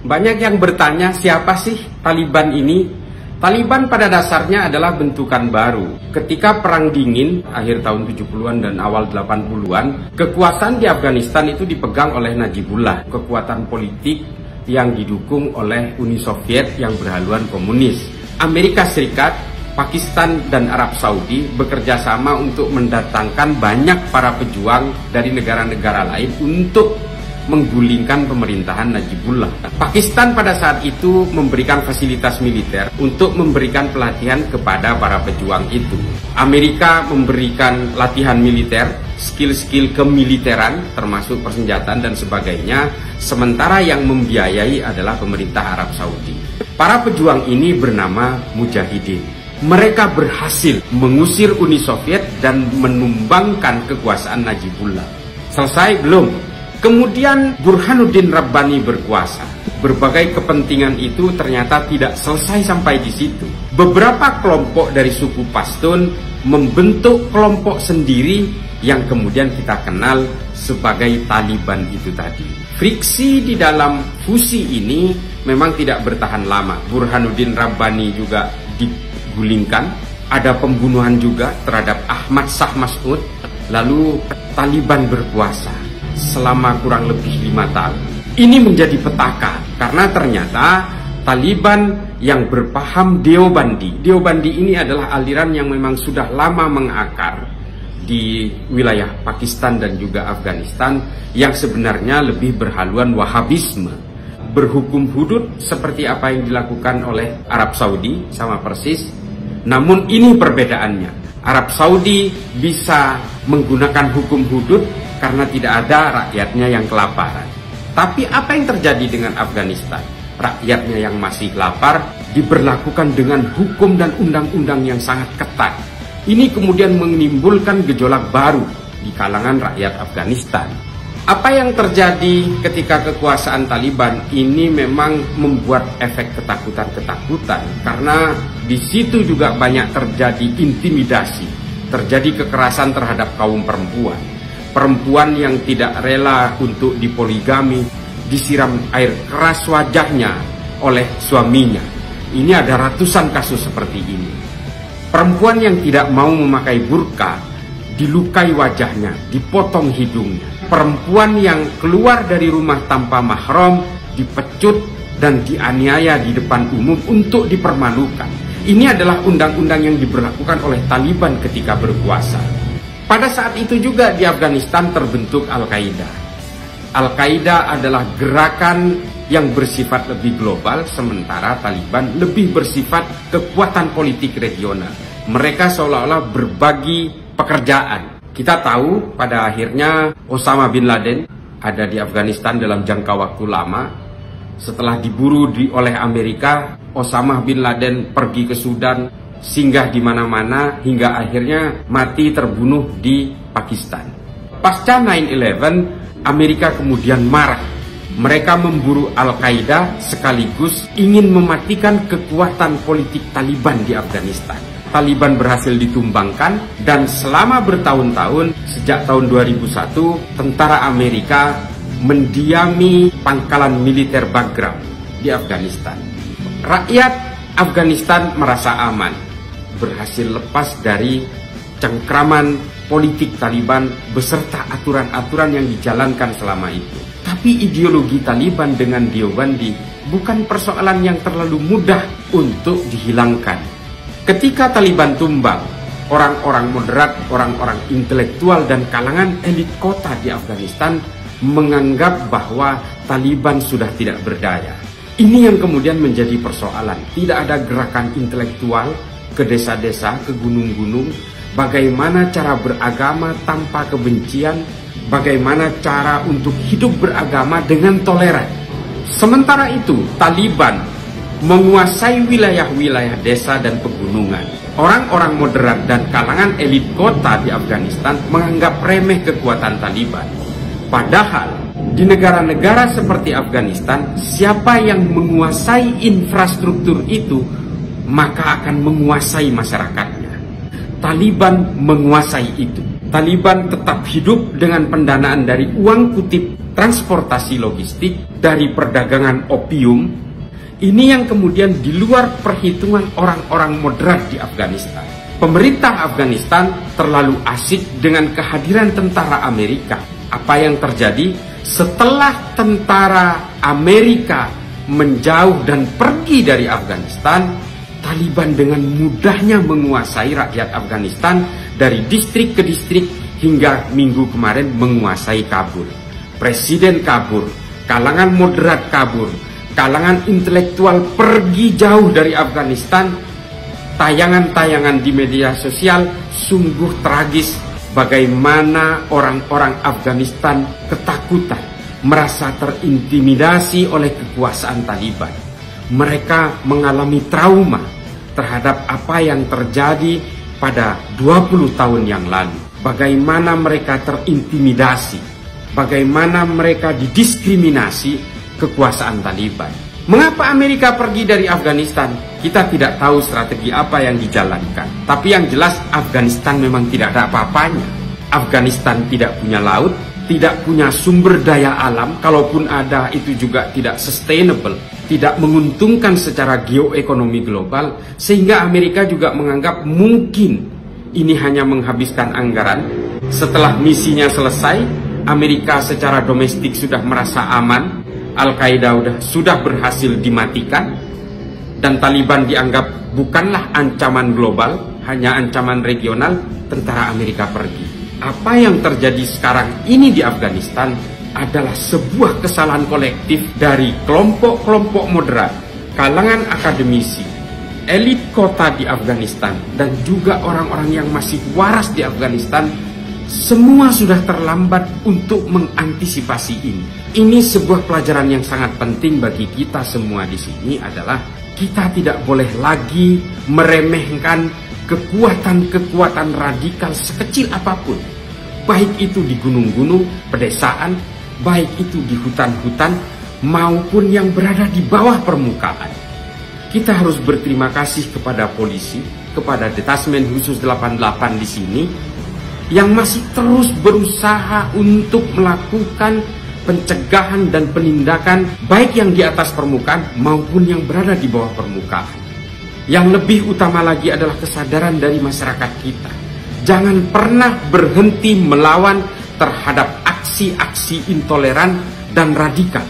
Banyak yang bertanya, siapa sih Taliban ini? Taliban pada dasarnya adalah bentukan baru. Ketika Perang Dingin, akhir tahun 70-an dan awal 80-an, kekuasaan di Afghanistan itu dipegang oleh Najibullah, kekuatan politik yang didukung oleh Uni Soviet yang berhaluan komunis. Amerika Serikat, Pakistan, dan Arab Saudi bekerja sama untuk mendatangkan banyak para pejuang dari negara-negara lain untuk menggulingkan pemerintahan Najibullah. Pakistan pada saat itu memberikan fasilitas militer untuk memberikan pelatihan kepada para pejuang itu. Amerika memberikan latihan militer, skill-skill kemiliteran termasuk persenjataan dan sebagainya, sementara yang membiayai adalah pemerintah Arab Saudi. Para pejuang ini bernama Mujahidin. Mereka berhasil mengusir Uni Soviet dan menumbangkan kekuasaan Najibullah. Selesai? Belum. Kemudian Burhanuddin Rabbani berkuasa. Berbagai kepentingan itu ternyata tidak selesai sampai di situ. Beberapa kelompok dari suku Pashtun membentuk kelompok sendiri yang kemudian kita kenal sebagai Taliban itu tadi. Friksi di dalam fusi ini memang tidak bertahan lama. Burhanuddin Rabbani juga digulingkan. Ada pembunuhan juga terhadap Ahmad Shah Mas'ud. Lalu Taliban berkuasa selama kurang lebih 5 tahun. Ini menjadi petaka karena ternyata Taliban yang berpaham Deobandi. Deobandi ini adalah aliran yang memang sudah lama mengakar di wilayah Pakistan dan juga Afghanistan yang sebenarnya lebih berhaluan Wahabisme. Berhukum hudud seperti apa yang dilakukan oleh Arab Saudi sama persis. Namun ini perbedaannya. Arab Saudi bisa menggunakan hukum hudud karena tidak ada rakyatnya yang kelaparan. Tapi apa yang terjadi dengan Afghanistan? Rakyatnya yang masih lapar diberlakukan dengan hukum dan undang-undang yang sangat ketat. Ini kemudian menimbulkan gejolak baru di kalangan rakyat Afghanistan. Apa yang terjadi ketika kekuasaan Taliban ini memang membuat efek ketakutan-ketakutan karena di situ juga banyak terjadi intimidasi, terjadi kekerasan terhadap kaum perempuan. Perempuan yang tidak rela untuk dipoligami disiram air keras wajahnya oleh suaminya. Ini ada ratusan kasus seperti ini. Perempuan yang tidak mau memakai burka dilukai wajahnya, dipotong hidungnya. Perempuan yang keluar dari rumah tanpa mahram dipecut dan dianiaya di depan umum untuk dipermalukan. Ini adalah undang-undang yang diberlakukan oleh Taliban ketika berkuasa. Pada saat itu juga di Afghanistan terbentuk Al-Qaeda. Al-Qaeda adalah gerakan yang bersifat lebih global, sementara Taliban lebih bersifat kekuatan politik regional. Mereka seolah-olah berbagi pekerjaan. Kita tahu pada akhirnya Osama bin Laden ada di Afghanistan dalam jangka waktu lama. Setelah diburu oleh Amerika, Osama bin Laden pergi ke Sudan, singgah di mana-mana hingga akhirnya mati terbunuh di Pakistan. Pasca 9/11, Amerika kemudian marah. Mereka memburu Al-Qaeda sekaligus ingin mematikan kekuatan politik Taliban di Afghanistan. Taliban berhasil ditumbangkan dan selama bertahun-tahun sejak tahun 2001 tentara Amerika mendiami pangkalan militer Bagram di Afghanistan. Rakyat Afghanistan merasa aman, berhasil lepas dari cengkraman politik Taliban beserta aturan-aturan yang dijalankan selama itu. Tapi ideologi Taliban dengan Deobandi bukan persoalan yang terlalu mudah untuk dihilangkan. Ketika Taliban tumbang, orang-orang moderat, orang-orang intelektual dan kalangan elit kota di Afghanistan menganggap bahwa Taliban sudah tidak berdaya. Ini yang kemudian menjadi persoalan. Tidak ada gerakan intelektual ke desa-desa, ke gunung-gunung, bagaimana cara beragama tanpa kebencian, bagaimana cara untuk hidup beragama dengan toleran. Sementara itu, Taliban menguasai wilayah-wilayah desa dan pegunungan. Orang-orang moderat dan kalangan elit kota di Afghanistan menganggap remeh kekuatan Taliban. Padahal di negara-negara seperti Afghanistan, siapa yang menguasai infrastruktur itu, maka akan menguasai masyarakatnya. Taliban menguasai itu. Taliban tetap hidup dengan pendanaan dari uang kutip transportasi logistik, dari perdagangan opium. Ini yang kemudian di luar perhitungan orang-orang moderat di Afghanistan. Pemerintah Afghanistan terlalu asik dengan kehadiran tentara Amerika. Apa yang terjadi setelah tentara Amerika menjauh dan pergi dari Afghanistan? Taliban dengan mudahnya menguasai rakyat Afghanistan dari distrik ke distrik hingga minggu kemarin menguasai Kabul. Presiden kabur, kalangan moderat kabur, kalangan intelektual pergi jauh dari Afghanistan. Tayangan-tayangan di media sosial sungguh tragis bagaimana orang-orang Afghanistan ketakutan, merasa terintimidasi oleh kekuasaan Taliban. Mereka mengalami trauma terhadap apa yang terjadi pada 20 tahun yang lalu. Bagaimana mereka terintimidasi, bagaimana mereka didiskriminasi kekuasaan Taliban. Mengapa Amerika pergi dari Afghanistan? Kita tidak tahu strategi apa yang dijalankan. Tapi yang jelas Afghanistan memang tidak ada apa-apanya. Afghanistan tidak punya laut, tidak punya sumber daya alam, kalaupun ada itu juga tidak sustainable, tidak menguntungkan secara geoekonomi global, sehingga Amerika juga menganggap mungkin ini hanya menghabiskan anggaran. Setelah misinya selesai, Amerika secara domestik sudah merasa aman, Al-Qaeda sudah berhasil dimatikan, dan Taliban dianggap bukanlah ancaman global, hanya ancaman regional. Tentara Amerika pergi. Apa yang terjadi sekarang ini di Afghanistan adalah sebuah kesalahan kolektif dari kelompok-kelompok moderat, kalangan akademisi, elit kota di Afghanistan, dan juga orang-orang yang masih waras di Afghanistan. Semua sudah terlambat untuk mengantisipasi ini. Ini sebuah pelajaran yang sangat penting bagi kita semua di sini adalah kita tidak boleh lagi meremehkan kekuatan-kekuatan radikal sekecil apapun. Baik itu di gunung-gunung, pedesaan, baik itu di hutan-hutan, maupun yang berada di bawah permukaan. Kita harus berterima kasih kepada polisi, kepada Detasmen Khusus 88 di sini, yang masih terus berusaha untuk melakukan pencegahan dan penindakan baik yang di atas permukaan maupun yang berada di bawah permukaan. Yang lebih utama lagi adalah kesadaran dari masyarakat kita. Jangan pernah berhenti melawan terhadap aksi-aksi intoleran dan radikal.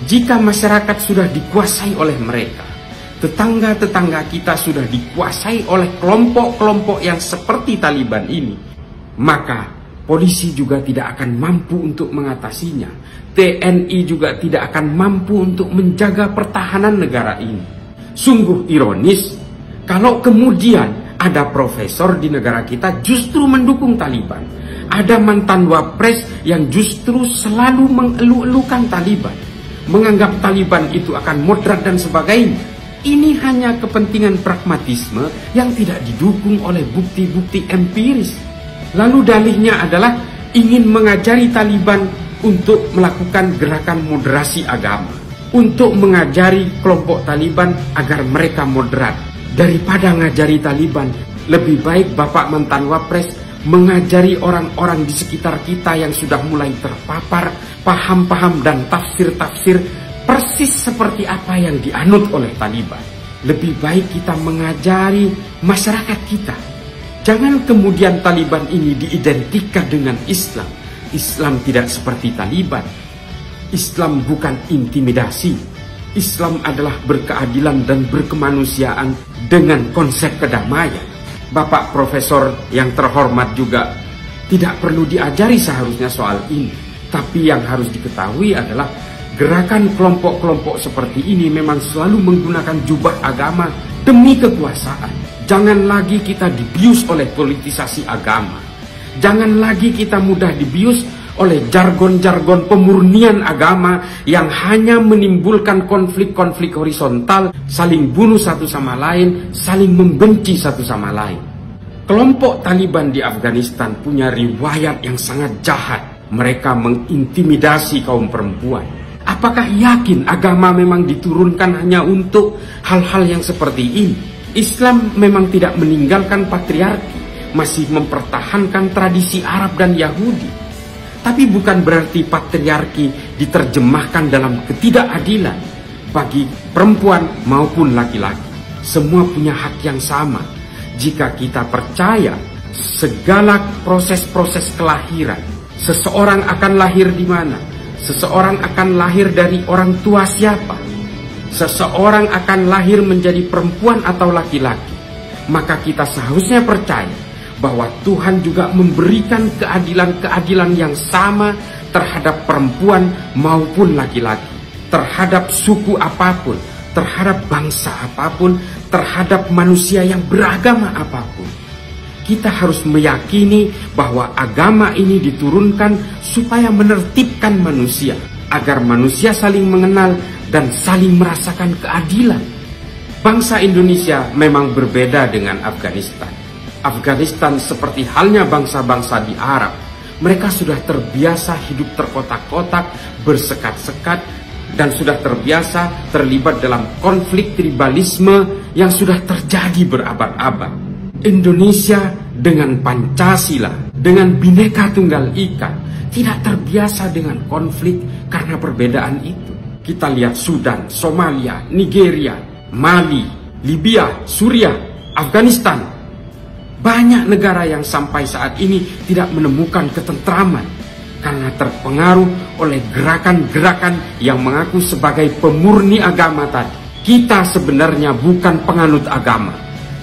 Jika masyarakat sudah dikuasai oleh mereka, tetangga-tetangga kita sudah dikuasai oleh kelompok-kelompok yang seperti Taliban ini, maka polisi juga tidak akan mampu untuk mengatasinya. TNI juga tidak akan mampu untuk menjaga pertahanan negara ini. Sungguh ironis kalau kemudian ada profesor di negara kita justru mendukung Taliban. Ada mantan wapres yang justru selalu mengeluh-elukan Taliban, menganggap Taliban itu akan moderat dan sebagainya. Ini hanya kepentingan pragmatisme yang tidak didukung oleh bukti-bukti empiris. Lalu dalihnya adalah ingin mengajari Taliban untuk melakukan gerakan moderasi agama, untuk mengajari kelompok Taliban agar mereka moderat. Daripada ngajari Taliban, lebih baik Bapak mantan wapres mengajari orang-orang di sekitar kita yang sudah mulai terpapar paham-paham dan tafsir-tafsir persis seperti apa yang dianut oleh Taliban. Lebih baik kita mengajari masyarakat kita. Jangan kemudian Taliban ini diidentikan dengan Islam. Islam tidak seperti Taliban. Islam bukan intimidasi. Islam adalah berkeadilan dan berkemanusiaan dengan konsep kedamaian. Bapak Profesor yang terhormat juga tidak perlu diajari seharusnya soal ini. Tapi yang harus diketahui adalah gerakan kelompok-kelompok seperti ini memang selalu menggunakan jubah agama demi kekuasaan. Jangan lagi kita dibius oleh politisasi agama. Jangan lagi kita mudah dibius oleh jargon-jargon pemurnian agama yang hanya menimbulkan konflik-konflik horizontal, saling bunuh satu sama lain, saling membenci satu sama lain. Kelompok Taliban di Afghanistan punya riwayat yang sangat jahat. Mereka mengintimidasi kaum perempuan. Apakah yakin agama memang diturunkan hanya untuk hal-hal yang seperti ini? Islam memang tidak meninggalkan patriarki. masih mempertahankan tradisi Arab dan Yahudi. Tapi bukan berarti patriarki diterjemahkan dalam ketidakadilan bagi perempuan maupun laki-laki. Semua punya hak yang sama. Jika kita percaya segala proses-proses kelahiran, seseorang akan lahir di mana, seseorang akan lahir dari orang tua siapa, seseorang akan lahir menjadi perempuan atau laki-laki, maka kita seharusnya percaya bahwa Tuhan juga memberikan keadilan-keadilan yang sama terhadap perempuan maupun laki-laki, terhadap suku apapun, terhadap bangsa apapun, terhadap manusia yang beragama apapun. Kita harus meyakini bahwa agama ini diturunkan supaya menertibkan manusia, agar manusia saling mengenal dan saling merasakan keadilan. Bangsa Indonesia memang berbeda dengan Afghanistan. Afghanistan seperti halnya bangsa-bangsa di Arab, mereka sudah terbiasa hidup terkotak-kotak, bersekat-sekat, dan sudah terbiasa terlibat dalam konflik tribalisme yang sudah terjadi berabad-abad. Indonesia dengan Pancasila, dengan Bhinneka Tunggal Ika, tidak terbiasa dengan konflik karena perbedaan itu. Kita lihat Sudan, Somalia, Nigeria, Mali, Libya, Suriah, Afghanistan. Banyak negara yang sampai saat ini tidak menemukan ketentraman karena terpengaruh oleh gerakan-gerakan yang mengaku sebagai pemurni agama tadi. Kita sebenarnya bukan penganut agama.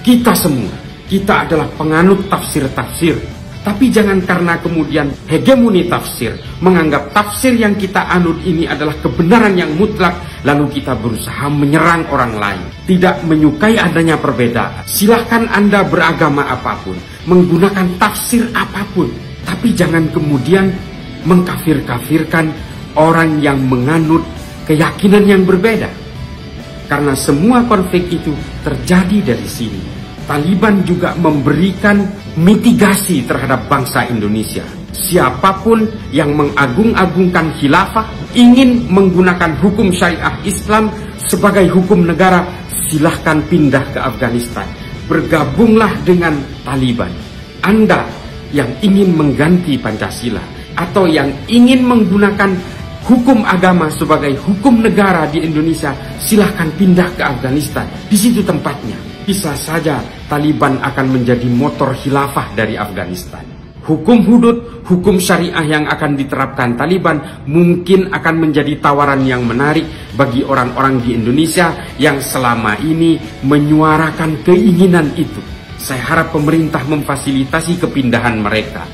Kita semua, kita adalah penganut tafsir-tafsir. Tapi jangan karena kemudian hegemoni tafsir, menganggap tafsir yang kita anut ini adalah kebenaran yang mutlak, lalu kita berusaha menyerang orang lain. Tidak menyukai adanya perbedaan. Silahkan Anda beragama apapun, menggunakan tafsir apapun, tapi jangan kemudian mengkafir-kafirkan orang yang menganut keyakinan yang berbeda. Karena semua konflik itu terjadi dari sini. Taliban juga memberikan mitigasi terhadap bangsa Indonesia. Siapapun yang mengagung-agungkan khilafah, ingin menggunakan hukum syariah Islam sebagai hukum negara, silahkan pindah ke Afghanistan. Bergabunglah dengan Taliban. Anda yang ingin mengganti Pancasila atau yang ingin menggunakan hukum agama sebagai hukum negara di Indonesia, silahkan pindah ke Afghanistan. Di situ tempatnya. Bisa saja Taliban akan menjadi motor khilafah dari Afghanistan. Hukum hudud, hukum syariah yang akan diterapkan Taliban mungkin akan menjadi tawaran yang menarik bagi orang-orang di Indonesia yang selama ini menyuarakan keinginan itu. Saya harap pemerintah memfasilitasi kepindahan mereka.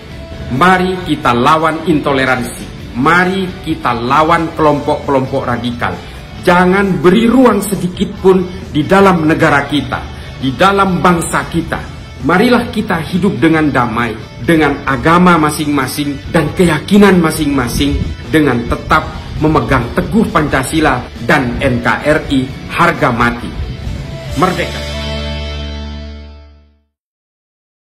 Mari kita lawan intoleransi. Mari kita lawan kelompok-kelompok radikal. Jangan beri ruang sedikit pun di dalam negara kita, di dalam bangsa kita. Marilah kita hidup dengan damai, dengan agama masing-masing dan keyakinan masing-masing, dengan tetap memegang teguh Pancasila dan NKRI harga mati. Merdeka!